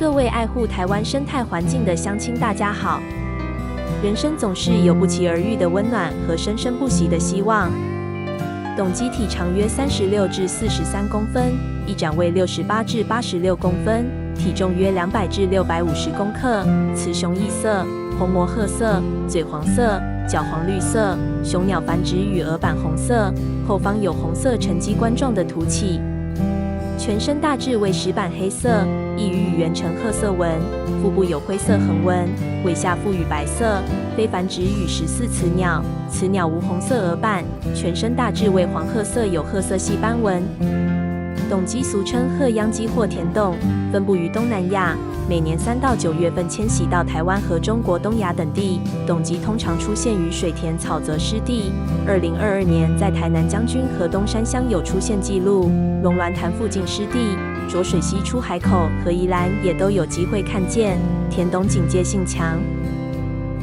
各位爱护台湾生态环境的乡亲，大家好。人生总是有不期而遇的温暖和生生不息的希望。董鸡体长约36至43公分，翼展为68至86公分，体重约200至650公克。雌雄异色，红膜褐色，嘴黄色，脚黄绿色，雄鸟繁殖与额板红色，后方有红色呈鸡冠状的凸起。全身大致为石板黑色，翼羽圆呈褐色纹，腹部有灰色横纹，尾下覆羽白色。非繁殖羽14雌鸟，雌鸟无红色额板，全身大致为黄褐色，有褐色细斑纹。董鸡俗称褐秧鸡或田董，分布于东南亚，每年3到9月份迁徙到台湾和中国东亚等地。董鸡通常出现于水田、草泽湿地。2022年在台南将军和东山乡有出现记录，龙銮潭附近湿地、浊水溪出海口和宜兰也都有机会看见。田董警戒性强，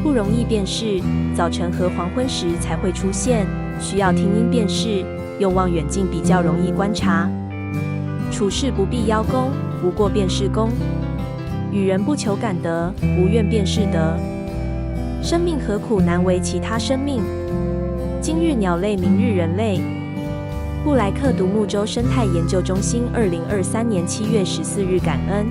不容易辨识，早晨和黄昏时才会出现，需要听音辨识，用望远镜比较容易观察。处事不必邀功，无过便是功。与人不求感得，无怨便是德。生命何苦难为其他生命？今日鸟类，明日人类。布莱克独木舟生态研究中心2023年7月14日感恩。